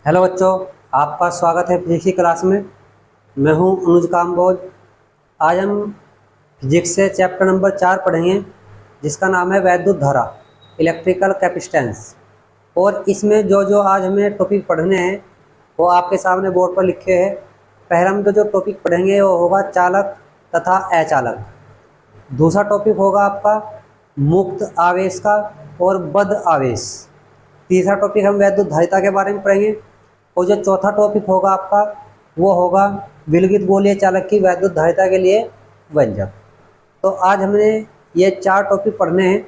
Hello बच्चों, आपका स्वागत है फिजिक्स की क्लास में। मैं हूं अनुज काम्बोज। आज हम फिजिक्स से चैप्टर नंबर 4 पढ़ेंगे, जिसका नाम है वैद्युत धारा, इलेक्ट्रिकल कैपेसिटेंस। और इसमें जो जो आज हमें टॉपिक पढ़ने हैं वो आपके सामने बोर्ड पर लिखे हैं। पहला हम जो टॉपिक पढ़ेंगे वो होगा चालक तथा अचालक। दूसरा टॉपिक होगा आपका मुक्त आवेश का और बद्ध आवेश। तीसरा टॉपिक हम वैद्युत धारिता के बारे में पढ़ेंगे। और जो चौथा टॉपिक होगा आपका वो होगा विलगित गोलीय चालक की वैद्युत धारिता के लिए व्यंजक। तो आज हमने ये 4 टॉपिक पढ़ने हैं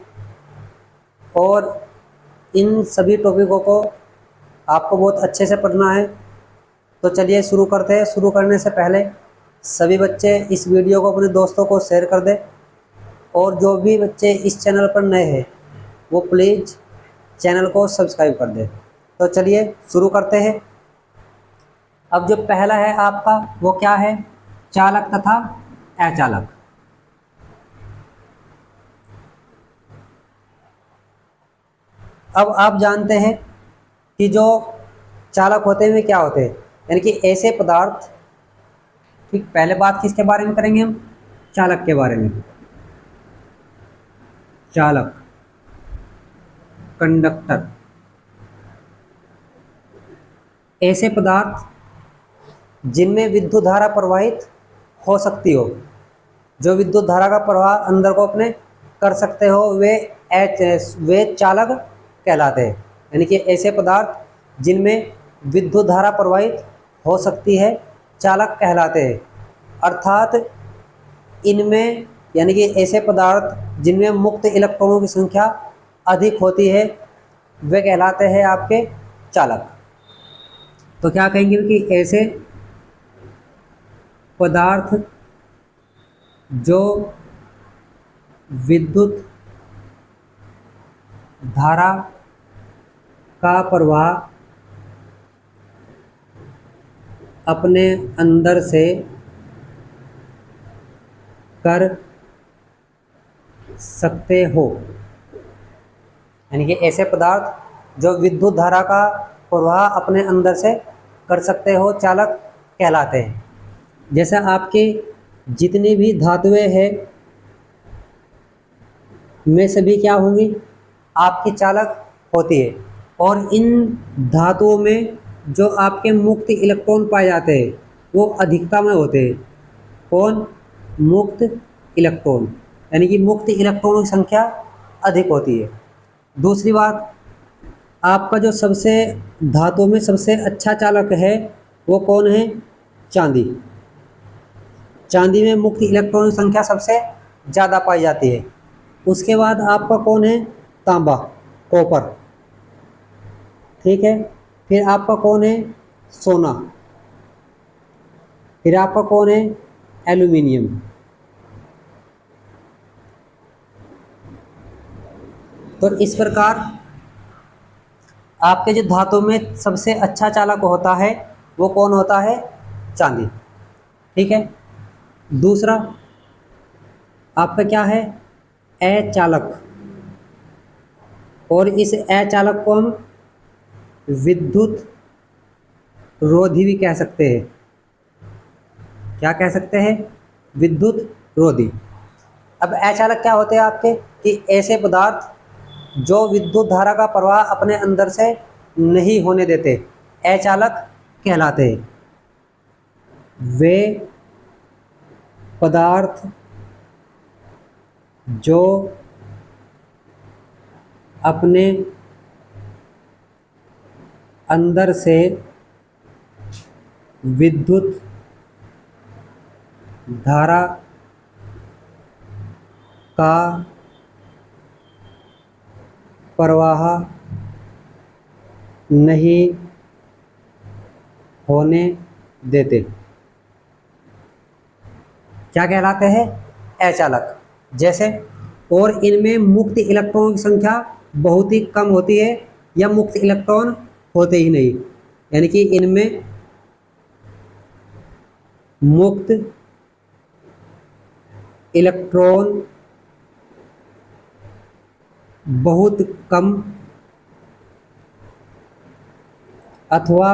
और इन सभी टॉपिकों को आपको बहुत अच्छे से पढ़ना है। तो चलिए शुरू करते हैं। शुरू करने से पहले सभी बच्चे इस वीडियो को अपने दोस्तों को शेयर कर दें, और जो भी बच्चे इस चैनल पर नए हैं वो प्लीज़ चैनल को सब्सक्राइब कर दें। तो चलिए शुरू करते हैं। अब जो पहला है आपका वो क्या है? चालक तथा अचालक। अब आप जानते हैं कि जो चालक होते हैं वे क्या होते हैं, यानी कि ऐसे पदार्थ। ठीक, पहले बात किसके बारे में करेंगे? हम चालक के बारे में। चालक, कंडक्टर, ऐसे पदार्थ जिनमें विद्युत धारा प्रवाहित हो सकती हो, जो विद्युत धारा का प्रवाह अंदर को अपने कर सकते हो, वे चालक कहलाते हैं। यानी कि ऐसे पदार्थ जिनमें विद्युत धारा प्रवाहित हो सकती है चालक कहलाते हैं। अर्थात इनमें, यानी कि ऐसे पदार्थ जिनमें मुक्त इलेक्ट्रॉनों की संख्या अधिक होती है वे कहलाते हैं आपके चालक। तो क्या कहेंगे कि ऐसे पदार्थ जो विद्युत धारा का प्रवाह अपने अंदर से कर सकते हो, यानी कि ऐसे पदार्थ जो विद्युत धारा का प्रवाह अपने अंदर से कर सकते हो चालक कहलाते हैं। जैसे आपके जितनी भी धातुएं हैं में सभी क्या होंगी? आपकी चालक होती है। और इन धातुओं में जो आपके मुक्त इलेक्ट्रॉन पाए जाते हैं वो अधिकता में होते हैं। कौन? मुक्त इलेक्ट्रॉन, यानी कि मुक्त इलेक्ट्रॉनों की संख्या अधिक होती है। दूसरी बात, आपका जो सबसे धातुओं में सबसे अच्छा चालक है वो कौन है? चांदी। चांदी में मुक्त इलेक्ट्रॉन की संख्या सबसे ज़्यादा पाई जाती है। उसके बाद आपका कौन है? तांबा, कॉपर। ठीक है। फिर आपका कौन है? सोना। फिर आपका कौन है? एल्यूमिनियम। तो इस प्रकार आपके जो धातु में सबसे अच्छा चालक होता है वो कौन होता है? चांदी। ठीक है। दूसरा आपका क्या है? अचालक। और इस अचालक को हम विद्युत रोधी भी कह सकते हैं। क्या कह सकते हैं? विद्युत रोधी। अब अचालक क्या होते हैं आपके? कि ऐसे पदार्थ जो विद्युत धारा का प्रवाह अपने अंदर से नहीं होने देते अचालक कहलाते हैं। वे पदार्थ जो अपने अंदर से विद्युत धारा का प्रवाह नहीं होने देते क्या कहलाते हैं? अचालक। जैसे, और इनमें मुक्त इलेक्ट्रॉनों की संख्या बहुत ही कम होती है या मुक्त इलेक्ट्रॉन होते ही नहीं, यानी कि इनमें मुक्त इलेक्ट्रॉन बहुत कम अथवा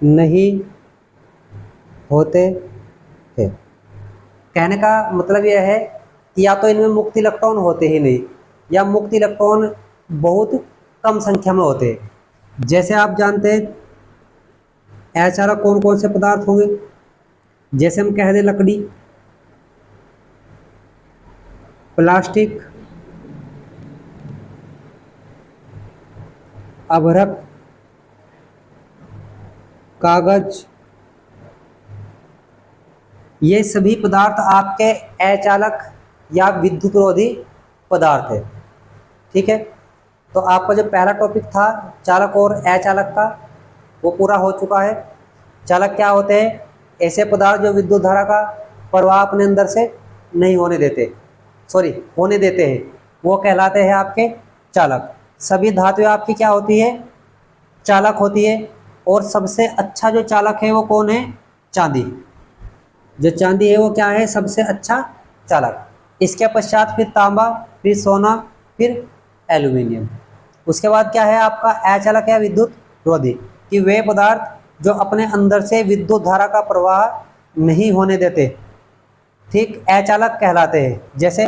नहीं होते हैं। कहने का मतलब यह है कि या तो इनमें मुक्त इलेक्ट्रॉन होते ही नहीं, या मुक्त इलेक्ट्रॉन बहुत कम संख्या में होते हैं। जैसे आप जानते हैं अचालक कौन कौन से पदार्थ होंगे, जैसे हम कह दें लकड़ी, प्लास्टिक, अभ्रक, कागज, ये सभी पदार्थ आपके अचालक या विद्युत रोधी पदार्थ है। ठीक है, तो आपका जो पहला टॉपिक था चालक और अचालक का, वो पूरा हो चुका है। चालक क्या होते हैं? ऐसे पदार्थ जो विद्युत धारा का प्रवाह अपने अंदर से नहीं होने देते, होने देते हैं, वो कहलाते हैं आपके चालक। सभी धातुएं आपकी क्या होती है? चालक होती है। और सबसे अच्छा जो चालक है वो कौन है? चांदी। जो चांदी है वो क्या है? सबसे अच्छा चालक। इसके पश्चात फिर तांबा, फिर सोना, फिर एल्यूमिनियम। उसके बाद क्या है आपका? अचालक या विद्युत रोधी, कि वे पदार्थ जो अपने अंदर से विद्युत धारा का प्रवाह नहीं होने देते, ठीक, अचालक कहलाते हैं। जैसे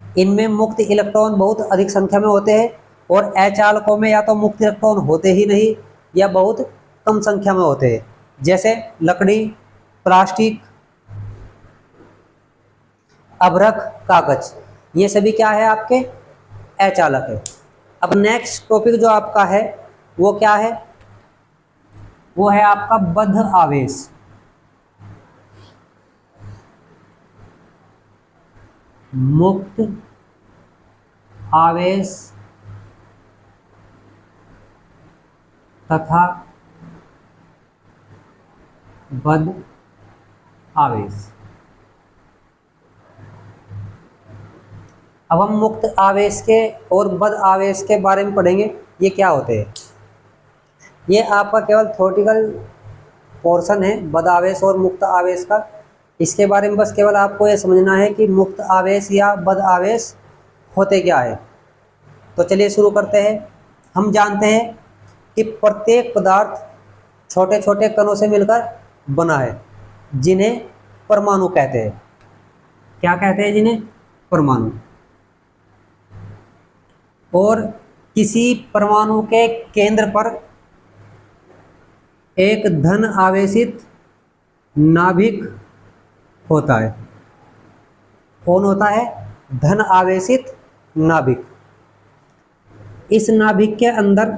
इनमें मुक्त इलेक्ट्रॉन बहुत अधिक संख्या में होते हैं, और अचालकों में या तो मुक्त इलेक्ट्रॉन होते ही नहीं या बहुत कम संख्या में होते हैं। जैसे लकड़ी, प्लास्टिक, अभ्रक, कागज, ये सभी क्या है? आपके अचालक है। अब नेक्स्ट टॉपिक जो आपका है वो क्या है? वो है आपका बद्ध आवेश। मुक्त आवेश तथा बद्ध आवेश। अब हम मुक्त आवेश के और बद्ध आवेश के बारे में पढ़ेंगे, ये क्या होते हैं। ये आपका केवल थ्योरेटिकल पोर्शन है बद्ध आवेश और मुक्त आवेश का। इसके बारे में बस केवल आपको ये समझना है कि मुक्त आवेश या बद्ध आवेश होते क्या है। तो चलिए शुरू करते हैं। हम जानते हैं कि प्रत्येक पदार्थ छोटे छोटे कणों से मिलकर बना है, जिन्हें परमाणु कहते हैं। क्या कहते हैं? जिन्हें परमाणु। और किसी परमाणु के केंद्र पर एक धन आवेशित नाभिक होता है। कौन होता है? धन आवेशित नाभिक। इस नाभिक के अंदर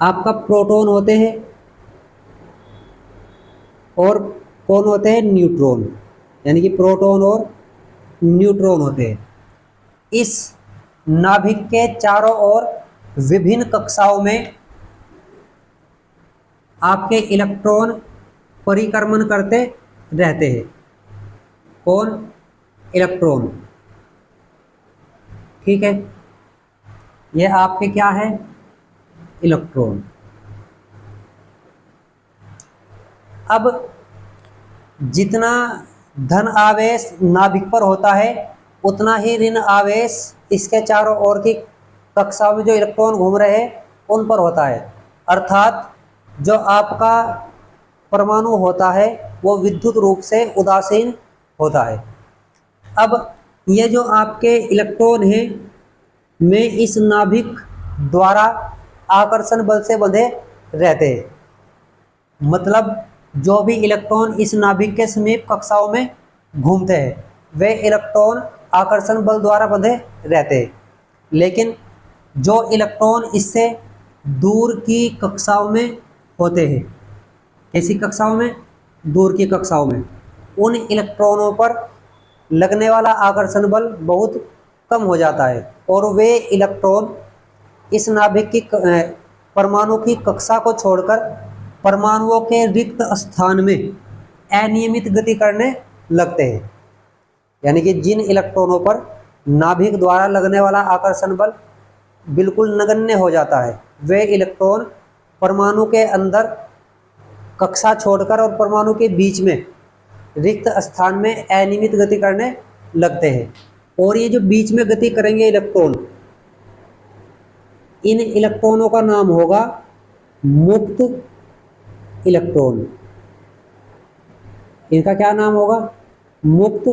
आपका प्रोटॉन होते हैं और कौन होते हैं? न्यूट्रॉन। यानी कि प्रोटॉन और न्यूट्रॉन होते हैं। इस नाभिक के चारों ओर विभिन्न कक्षाओं में आपके इलेक्ट्रॉन परिक्रमण करते रहते हैं। कौन? इलेक्ट्रॉन। ठीक है, यह आपके क्या है? इलेक्ट्रॉन। अब जितना धन आवेश नाभिक पर होता है, उतना ही ऋण आवेश इसके चारों ओर की कक्षाओं में जो इलेक्ट्रॉन घूम रहे हैं उन पर होता है। अर्थात जो आपका परमाणु होता है वो विद्युत रूप से उदासीन होता है। अब ये जो आपके इलेक्ट्रॉन हैं में इस नाभिक द्वारा आकर्षण बल से बंधे रहते हैं। मतलब जो भी इलेक्ट्रॉन इस नाभिक के समीप कक्षाओं में घूमते हैं वे इलेक्ट्रॉन आकर्षण बल द्वारा बंधे रहते हैं। लेकिन जो इलेक्ट्रॉन इससे दूर की कक्षाओं में होते हैं, ऐसी कक्षाओं में, दूर की कक्षाओं में, उन इलेक्ट्रॉनों पर लगने वाला आकर्षण बल बहुत कम हो जाता है और वे इलेक्ट्रॉन इस नाभिक की परमाणु की कक्षा को छोड़कर परमाणुओं के रिक्त स्थान में अनियमित गति करने लगते हैं। यानी कि जिन इलेक्ट्रॉनों पर नाभिक द्वारा लगने वाला आकर्षण बल बिल्कुल नगण्य हो जाता है, वे इलेक्ट्रॉन परमाणु के अंदर कक्षा छोड़कर और परमाणु के बीच में रिक्त स्थान में अनियमित गति करने लगते हैं। और ये जो बीच में गति करेंगे इलेक्ट्रॉन, इन इलेक्ट्रॉनों का नाम होगा मुक्त इलेक्ट्रॉन। इनका क्या नाम होगा? मुक्त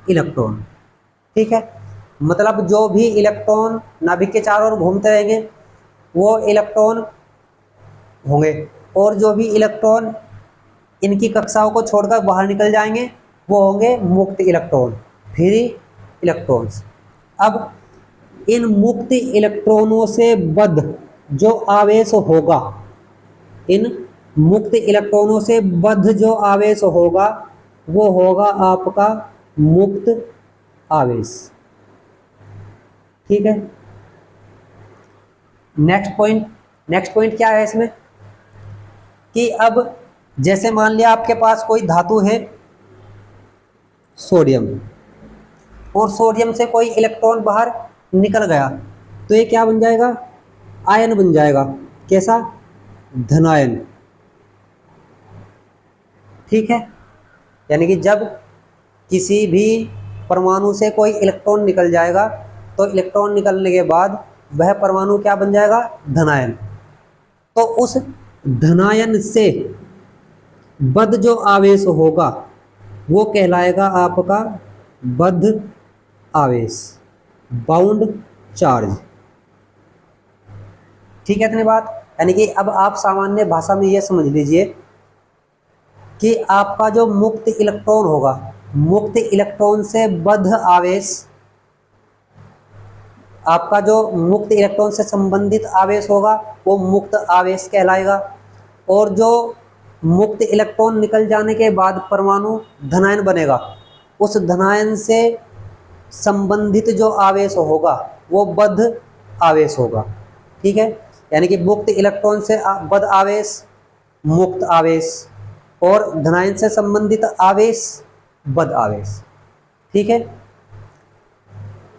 इलेक्ट्रॉन। ठीक है, मतलब जो भी इलेक्ट्रॉन नाभिक के चारों ओर घूमते रहेंगे वो इलेक्ट्रॉन होंगे, और जो भी इलेक्ट्रॉन इनकी कक्षाओं को छोड़कर बाहर निकल जाएंगे वो होंगे मुक्त इलेक्ट्रॉन, फ्री इलेक्ट्रॉन्स। अब इन मुक्त इलेक्ट्रॉनों से बद्ध जो आवेश होगा, इन मुक्त इलेक्ट्रॉनों से बद्ध जो आवेश होगा वो होगा आपका मुक्त आवेश। ठीक है, नेक्स्ट पॉइंट क्या है इसमें कि अब जैसे मान लिया आपके पास कोई धातु है सोडियम, और सोडियम से कोई इलेक्ट्रॉन बाहर निकल गया तो ये क्या बन जाएगा? आयन बन जाएगा। कैसा? धनायन। ठीक है, यानी कि जब किसी भी परमाणु से कोई इलेक्ट्रॉन निकल जाएगा तो इलेक्ट्रॉन निकलने के बाद वह परमाणु क्या बन जाएगा? धनायन। तो उस धनायन से बद्ध जो आवेश होगा वो कहलाएगा आपका बद्ध आवेश, बाउंड चार्ज। ठीक है, इतनी बात। यानी कि अब आप सामान्य भाषा में ये समझ लीजिए कि आपका जो मुक्त इलेक्ट्रॉन होगा, मुक्त इलेक्ट्रॉन से बद्ध आवेश, आपका जो मुक्त इलेक्ट्रॉन से संबंधित आवेश होगा वो मुक्त आवेश कहलाएगा, और जो मुक्त इलेक्ट्रॉन निकल जाने के बाद परमाणु धनायन बनेगा, उस धनायन से संबंधित जो आवेश होगा वो बद्ध आवेश होगा। ठीक है, यानी कि मुक्त इलेक्ट्रॉन से बद्ध आवेश मुक्त आवेश, और धनायन से संबंधित आवेश बद्ध आवेश। ठीक है,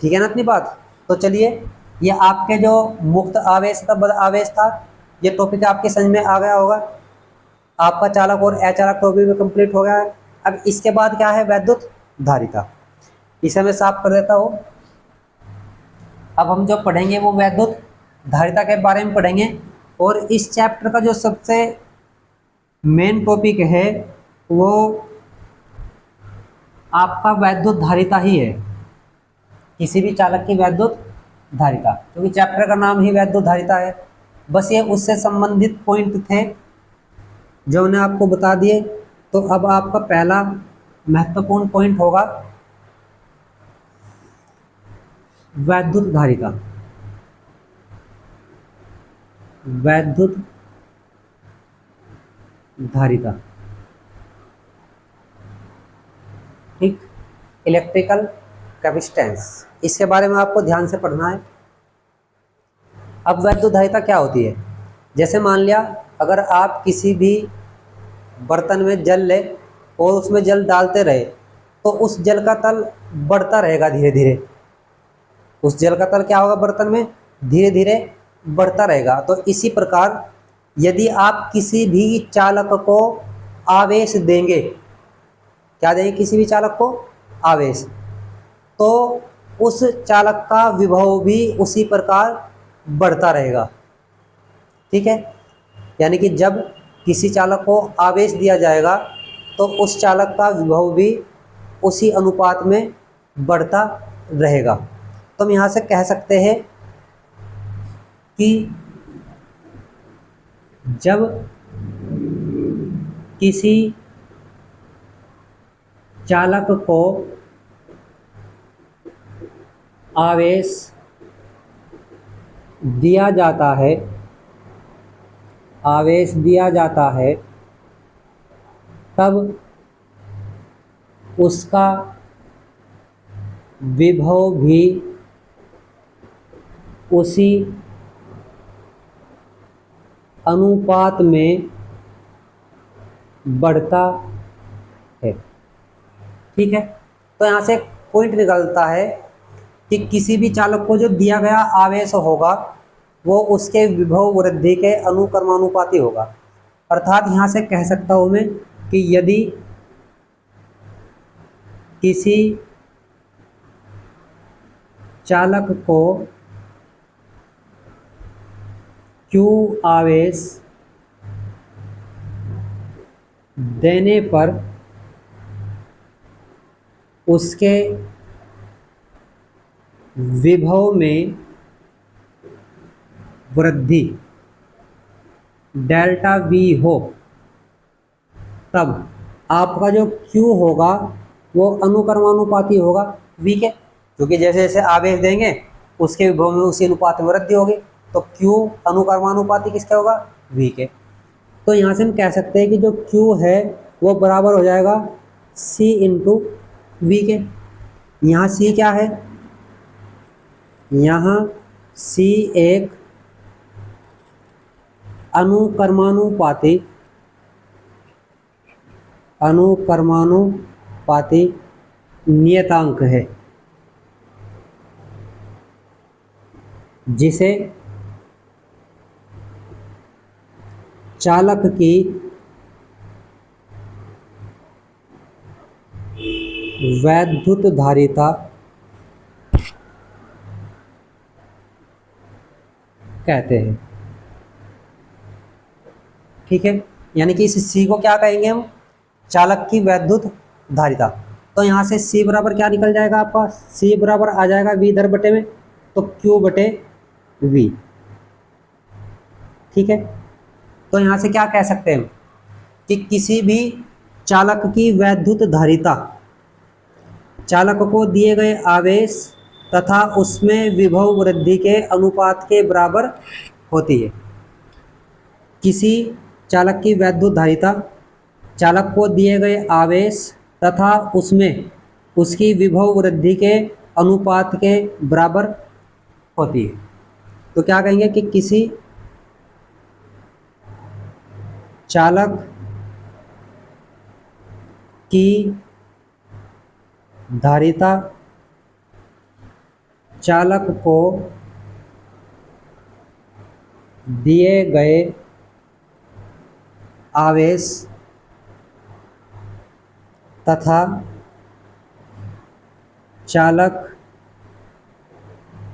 ठीक है ना अपनी बात। तो चलिए, ये आपके जो मुक्त आवेश था, बद्ध आवेश था, ये टॉपिक आपके समझ में आ गया होगा। आपका चालक और अचालक टॉपिक भी कंप्लीट हो गया है। अब इसके बाद क्या है? वैद्युत धारिता। इसे मैं साफ कर देता हूँ। अब हम जो पढ़ेंगे वो वैद्युत धारिता के बारे में पढ़ेंगे, और इस चैप्टर का जो सबसे मेन टॉपिक है वो आपका वैद्युत धारिता ही है, किसी भी चालक की वैद्युत धारिता, क्योंकि चैप्टर का नाम ही वैद्युत धारिता है। बस ये उससे संबंधित पॉइंट थे जो मैंने आपको बता दिए। तो अब आपका पहला महत्वपूर्ण पॉइंट होगा वैद्युत धारिता। वैद्युत धारिता, ठीक, इलेक्ट्रिकल कैपेसिटेंस, इसके बारे में आपको ध्यान से पढ़ना है। अब वैद्युत धारिता क्या होती है? जैसे मान लिया अगर आप किसी भी बर्तन में जल ले और उसमें जल डालते रहे तो उस जल का तल बढ़ता रहेगा धीरे धीरे। उस जल का तल क्या होगा? बर्तन में धीरे धीरे बढ़ता रहेगा। तो इसी प्रकार यदि आप किसी भी चालक को आवेश देंगे, क्या देंगे? किसी भी चालक को आवेश, तो उस चालक का विभव भी उसी प्रकार बढ़ता रहेगा। ठीक है, यानी कि जब किसी चालक को आवेश दिया जाएगा तो उस चालक का विभव भी उसी अनुपात में बढ़ता रहेगा। तो हम यहाँ से कह सकते हैं कि जब किसी चालक को आवेश दिया जाता है, आवेश दिया जाता है, तब उसका विभव भी उसी अनुपात में बढ़ता है। ठीक है, तो यहाँ से पॉइंट निकलता है कि किसी भी चालक को जो दिया गया आवेश होगा वो उसके विभव वृद्धि के अनुक्रमानुपाती होगा। अर्थात यहाँ से कह सकता हूँ मैं कि यदि किसी चालक को Q आवेश देने पर उसके विभव में वृद्धि डेल्टा V हो, तब आपका जो Q होगा वो अनुक्रमानुपाती होगा V के, क्योंकि जैसे जैसे आवेश देंगे उसके विभव में उसी अनुपात में वृद्धि होगी, तो Q अनुक्रमानुपाती किसका होगा? V के। तो यहाँ से हम कह सकते हैं कि जो Q है वो बराबर हो जाएगा C इंटू V के। यहाँ C क्या है? यहाँ C एक अनुक्रमानुपाती नियतांक है, जिसे चालक की वैद्युत धारिता कहते हैं। ठीक है, यानी कि इस C को क्या कहेंगे हम? चालक की वैद्युत धारिता। तो यहाँ से C बराबर क्या निकल जाएगा आपका? C बराबर आ जाएगा V दर बटे में, तो Q बटे V। ठीक है, तो यहाँ से क्या कह सकते हैं हम कि किसी भी चालक की वैद्युत धारिता चालक को दिए गए आवेश तथा उसमें विभव वृद्धि के अनुपात के बराबर होती है। किसी चालक की वैद्युत धारिता चालक को दिए गए आवेश तथा उसमें उसकी विभव वृद्धि के अनुपात के बराबर होती है। तो क्या कहेंगे कि किसी चालक की धारिता चालक को दिए गए आवेश तथा चालक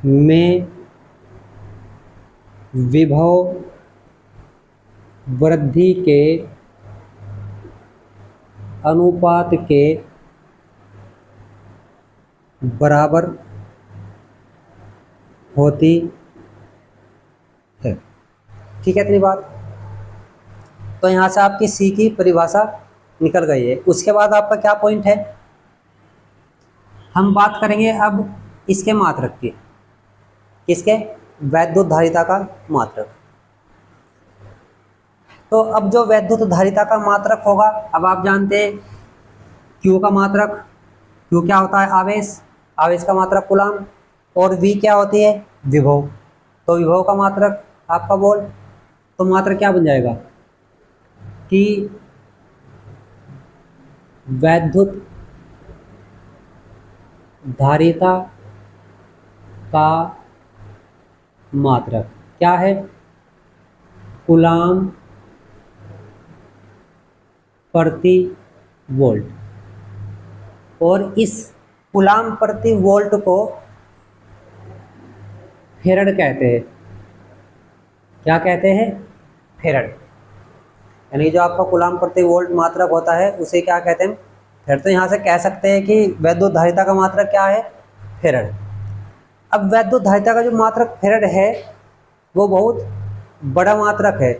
में विभव वृद्धि के अनुपात के बराबर होती है। ठीक है, इतनी बात। तो यहाँ से आपकी C की परिभाषा निकल गई है। उसके बाद आपका क्या पॉइंट है? हम बात करेंगे अब इसके मात्रक की। किसके? वैद्युत धारिता का मात्रक। तो अब जो वैद्युत धारिता का मात्रक होगा, अब आप जानते हैं Q का मात्रक। Q क्या होता है? आवेश। आवेश का मात्रक कूलाम, और V क्या होती है? विभव। तो विभव का मात्रक आपका वोल्ट। तो मात्रक क्या बन जाएगा कि वैद्युत धारिता का मात्रक क्या है? कूलाम प्रति वोल्ट। और इस कूलाम प्रति वोल्ट को फेरड कहते हैं। क्या कहते हैं? फेरड। यानी जो आपका कूलाम प्रति वोल्ट मात्रक होता है उसे क्या कहते हैं? फेरड। तो यहाँ से कह सकते हैं कि वैद्युत धारिता का मात्रक क्या है? फेरड। अब वैद्युत धारिता का जो मात्रक फेरड है वो बहुत बड़ा मात्रक है।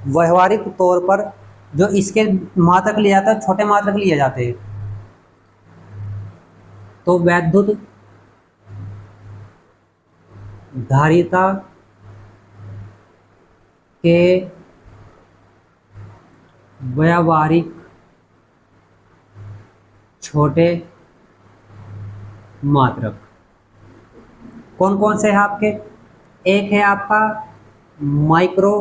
व्यवहारिक तौर पर जो इसके मात्रक लिया जाता है छोटे मात्रक लिए जाते हैं। तो वैद्युत धारिता के व्यावहारिक छोटे मात्रक कौन कौन से हैं आपके? एक है आपका माइक्रो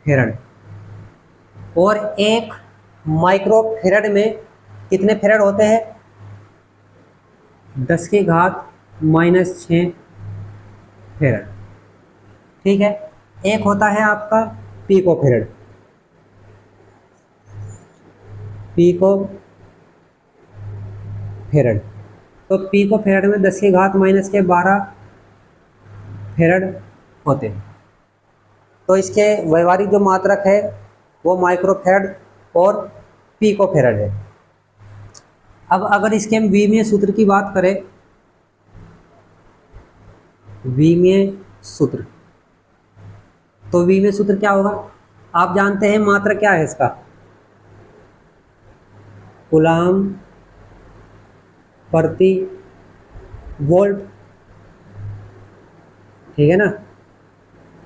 फेरड, और एक माइक्रो फेरड में कितने फेरड होते हैं? 10⁻⁻⁶ फेरड। ठीक है, एक होता है आपका पीको फेरड। पीको फेरड, तो पीको फेरड में 10⁻⁻12 फेरड होते हैं। तो इसके व्यवहारिक जो मात्रक है वो माइक्रोफैरड और पिकोफैरड है। अब अगर इसके हम विमीय सूत्र की बात करें, विमीय सूत्र, तो विमीय सूत्र क्या होगा? आप जानते हैं मात्रक क्या है इसका, कूलाम प्रति वोल्ट, ठीक है ना।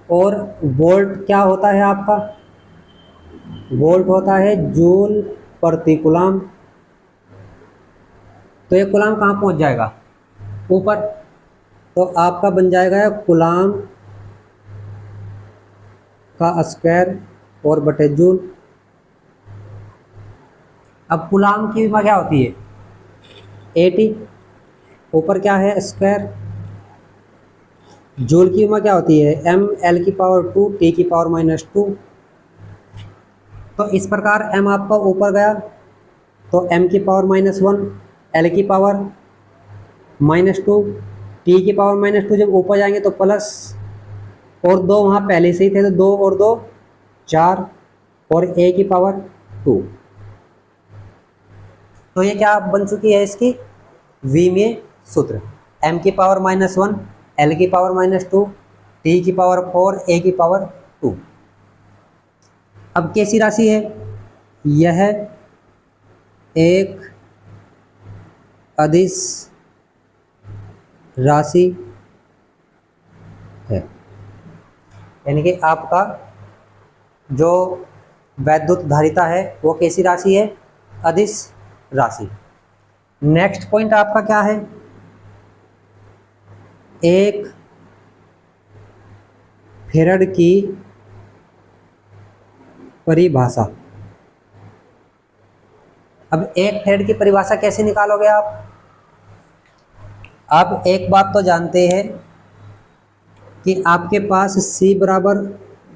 और वोल्ट क्या होता है आपका? वोल्ट होता है जूल प्रति कूलाम। तो ये कूलाम कहाँ पहुंच जाएगा? ऊपर। तो आपका बन जाएगा कूलाम का स्क्वायर और बटे जूल। अब कूलाम की विमा क्या होती है? 80। ऊपर क्या है? स्क्वायर। जूल की विमा क्या होती है? m l की पावर 2 t की पावर -2। तो इस प्रकार m आपका ऊपर गया तो m की पावर -1, l की पावर -2, t की पावर -2 जब ऊपर जाएंगे तो प्लस, और 2 वहाँ पहले से ही थे तो 2 और 2 4, और a की पावर 2। तो ये क्या बन चुकी है इसकी विमीय सूत्र, m की पावर -1, l की पावर -2, t की पावर 4, a की पावर 2। अब कैसी राशि है? यह एक अदिश राशि है, यानी कि आपका जो वैद्युत धारिता है वो कैसी राशि है? अदिश राशि। नेक्स्ट पॉइंट आपका क्या है? एक फैराड की परिभाषा। अब एक फैराड की परिभाषा कैसे निकालोगे आप? आप एक बात तो जानते हैं कि आपके पास C बराबर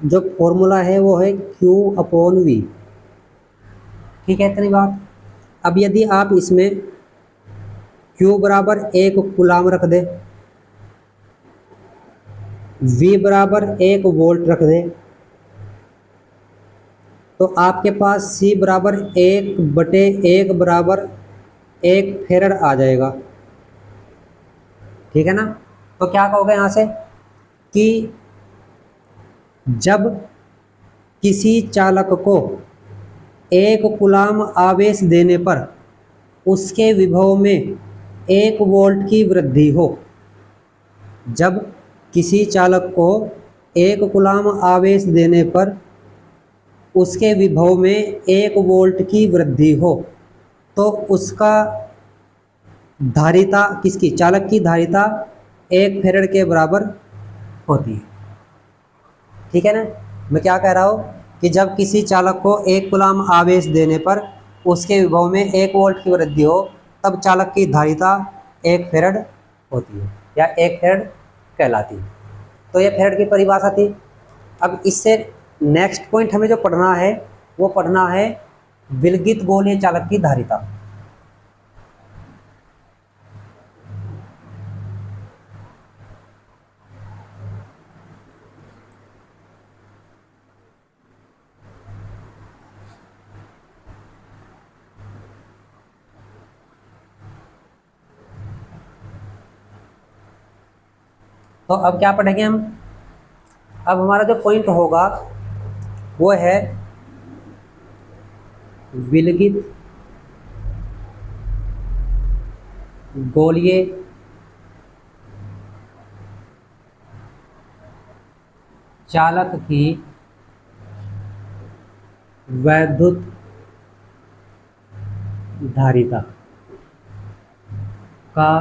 जो फॉर्मूला है वो है Q/V, ठीक है, इतनी बात। अब यदि आप इसमें Q बराबर 1 कूलाम रख दे, V बराबर 1 वोल्ट रख दे, तो आपके पास C बराबर 1/1 बराबर 1 फैराड आ जाएगा, ठीक है ना। तो क्या कहोगे यहाँ से कि जब किसी चालक को 1 कूलाम आवेश देने पर उसके विभव में 1 वोल्ट की वृद्धि हो, जब किसी चालक को 1 कूलाम आवेश देने पर उसके विभव में 1 वोल्ट की वृद्धि हो, तो उसका धारिता, किसकी? चालक की धारिता 1 फैराड के बराबर होती है, ठीक है ना। मैं क्या कह रहा हूँ कि जब किसी चालक को 1 कूलाम आवेश देने पर उसके विभव में 1 वोल्ट की वृद्धि हो, तब चालक की धारिता 1 फैराड होती है या 1 फैराड कहलाती है। तो ये फैराड की परिभाषा थी। अब इससे नेक्स्ट पॉइंट हमें जो पढ़ना है वो पढ़ना है विलगित गोलीय चालक की धारिता। तो अब क्या पढ़ेंगे हम? अब हमारा जो पॉइंट होगा वो है विलगित गोलीय चालक की वैद्युत धारिता का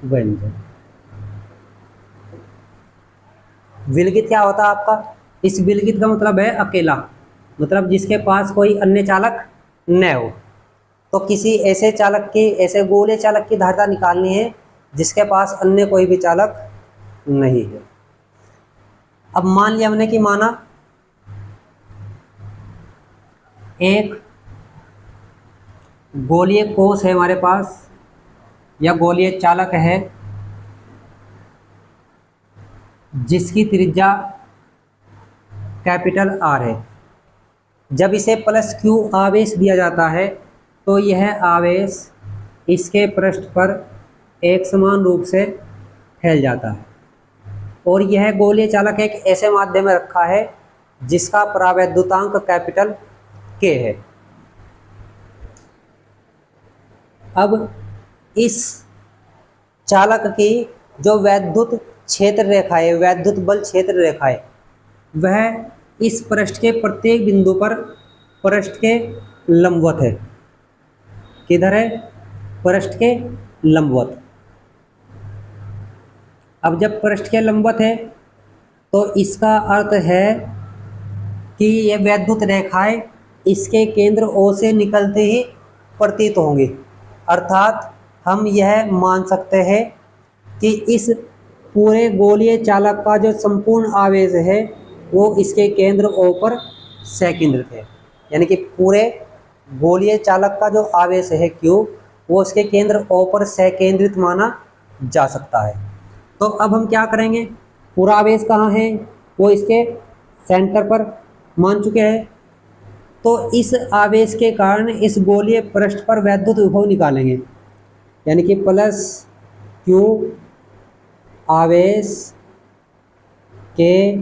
व्यंजन। विलगित क्या होता है आपका? इस विलगित का मतलब है अकेला, मतलब जिसके पास कोई अन्य चालक न हो। तो किसी ऐसे चालक की, ऐसे गोलीय चालक की धारिता निकालनी है जिसके पास अन्य कोई भी चालक नहीं है। अब मान लिया हमने कि माना एक गोलीय कोश है हमारे पास या गोलीय चालक है जिसकी त्रिज्या कैपिटल आर है। जब इसे प्लस क्यू आवेश दिया जाता है तो यह आवेश इसके पृष्ठ पर एक समान रूप से फैल जाता है और यह गोलीय चालक एक ऐसे माध्यम में रखा है जिसका परावैद्युतांक कैपिटल के है। अब इस चालक की जो वैद्युत क्षेत्र रेखा है, वैद्युत बल क्षेत्र रेखा है, वह इस पृष्ठ के प्रत्येक बिंदु पर पृष्ठ के लंबवत है। किधर है? पृष्ठ के लंबवत। अब जब पृष्ठ के लंबवत है तो इसका अर्थ है कि ये वैद्युत रेखाएं इसके केंद्र ओ से निकलते ही प्रतीत होंगी। अर्थात हम यह मान सकते हैं कि इस पूरे गोलीय चालक का जो संपूर्ण आवेश है वो इसके केंद्र ओ पर संकेंद्रित है। यानी कि पूरे गोलीय चालक का जो आवेश है Q वो इसके केंद्र O पर संकेंद्रित माना जा सकता है। तो अब हम क्या करेंगे, पूरा आवेश कहाँ है, वो इसके सेंटर पर मान चुके हैं। तो इस आवेश के कारण इस गोलीय पृष्ठ पर वैद्युत विभव निकालेंगे। यानी कि प्लस Q आवेश के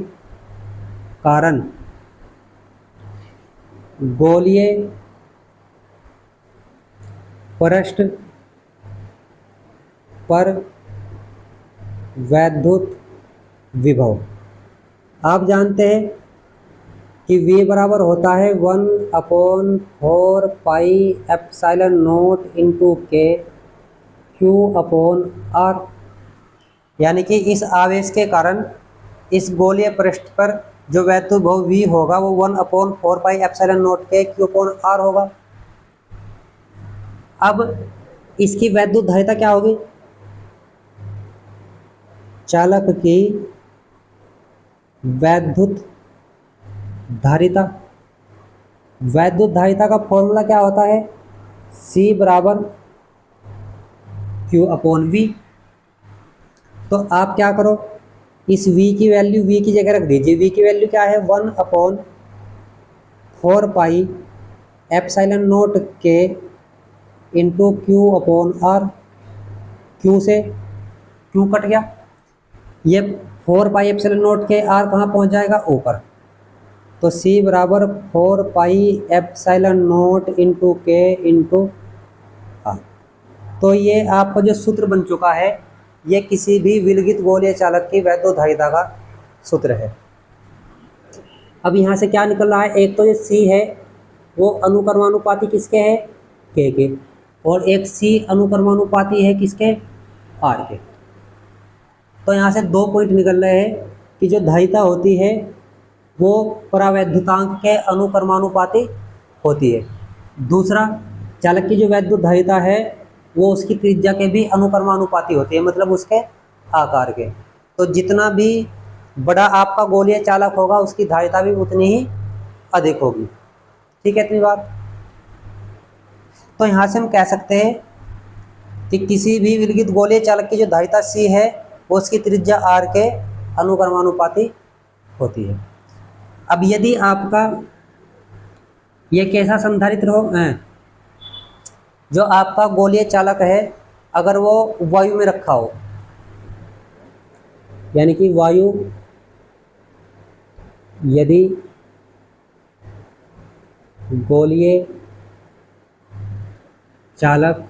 कारण गोलीय पृष्ठ पर वैद्युत विभव। आप जानते हैं कि V बराबर होता है 1/4 पाई एप्सिलॉन नॉट इंटू के Q/R। यानी कि इस आवेश के कारण इस गोलीय पृष्ठ पर जो वैद्युत विभव V होगा वो 1/4 पाई एप्सिलॉन नॉट के Q/R होगा। अब इसकी वैद्युत धारिता क्या होगी? चालक की वैद्युत धारिता, वैद्युत धारिता का फॉर्मूला क्या होता है? C बराबर Q/V। तो आप क्या करो, इस V की वैल्यू V की जगह रख दीजिए। V की वैल्यू क्या है? 1/4 पाई एप्सिलॉन नॉट के इंटू Q/R। Q से Q कट गया, ये 4 पाई एप्सिलॉन नॉट के R कहाँ पहुँच जाएगा? ऊपर। तो C बराबर 4 पाई एप्सिलॉन नॉट इंटू के इंटू R। तो ये आपका जो सूत्र बन चुका है ये किसी भी विलगित गोलीय चालक की वैद्युत धारिता का सूत्र है। अब यहाँ से क्या निकल रहा है? एक तो ये C है वो अनुक्रमानुपाती किसके है? K के। और एक C अनुक्रमानुपाती है किसके? R के। तो यहाँ से 2 पॉइंट निकल रहे हैं कि जो धारिता होती है वो परावैद्युतांक के अनुक्रमानुपाती होती है। दूसरा, चालक की जो वैद्युत धारिता है वो उसकी त्रिज्या के भी अनुक्रमानुपाती होती है, मतलब उसके आकार के। तो जितना भी बड़ा आपका गोलीय चालक होगा उसकी धारिता भी उतनी ही अधिक होगी। ठीक है, इतनी बात। तो यहाँ से हम कह सकते हैं कि किसी भी विलगित गोलीय चालक की जो धारिता C है वो उसकी त्रिज्या R के अनुक्रमानुपाती होती है। अब यदि आपका ये कैसा संधारित्र हो, जो आपका गोलीय चालक है अगर वो वायु में रखा हो, यानी कि वायु यदि गोलीय चालक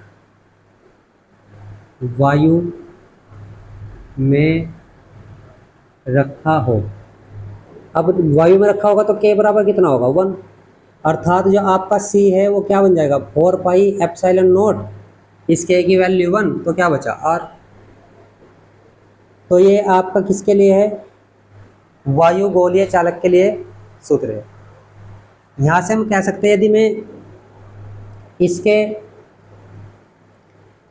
वायु में रखा हो, अब वायु में रखा होगा तो K बराबर कितना होगा? 1। अर्थात जो आपका C है वो क्या बन जाएगा? 4 पाई एप्सिलॉन नॉट, इस K की वैल्यू 1, तो क्या बचा? R। तो ये आपका किसके लिए है? वायु गोलीय चालक के लिए सूत्र है। यहाँ से हम कह सकते हैं यदि मैं इसके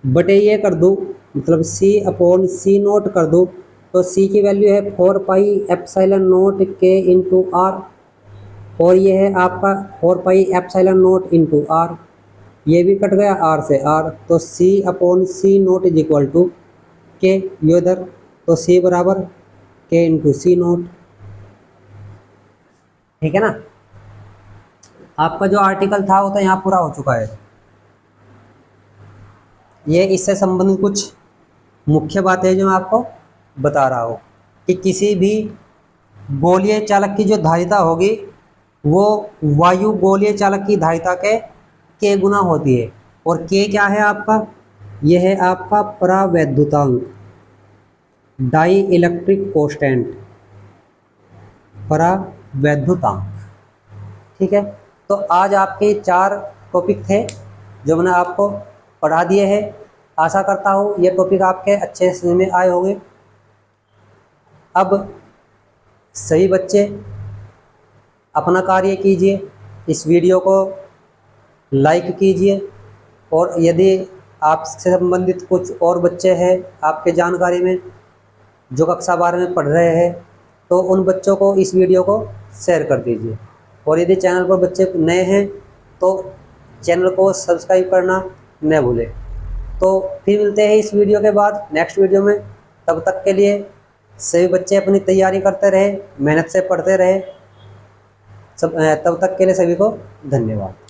बटे ये कर दूँ, मतलब C/C नोट कर दूँ, तो C की वैल्यू है 4 pi epsilon note K into R, और ये है आपका 4 pi epsilon note into R। ये भी कट गया R से R, तो C/C nought is equal to K। यो इधर, तो C बराबर K इंटू C नोट। ठीक है ना। आपका जो आर्टिकल था वो तो यहाँ पूरा हो चुका है। ये इससे संबंधित कुछ मुख्य बातें जो मैं आपको बता रहा हूँ कि किसी भी गोलीय चालक की जो धारिता होगी वो वायु गोलीय चालक की धारिता के गुना होती है। और के क्या है आपका, यह है आपका परावैद्युतांक, डाई इलेक्ट्रिक कोस्टेंट, परावैद्युतांक। ठीक है, तो आज आपके 4 टॉपिक थे जो मैंने आपको पढ़ा दिए हैं। आशा करता हूँ ये टॉपिक आपके अच्छे से समझ में आए होंगे। अब सभी बच्चे अपना कार्य कीजिए, इस वीडियो को लाइक कीजिए, और यदि आपसे संबंधित कुछ और बच्चे हैं आपके जानकारी में जो कक्षा 12 में पढ़ रहे हैं तो उन बच्चों को इस वीडियो को शेयर कर दीजिए। और यदि चैनल पर बच्चे नए हैं तो चैनल को सब्सक्राइब करना न भूलें। तो फिर मिलते हैं इस वीडियो के बाद नेक्स्ट वीडियो में। तब तक के लिए सभी बच्चे अपनी तैयारी करते रहे, मेहनत से पढ़ते रहे। तब तक के लिए सभी को धन्यवाद।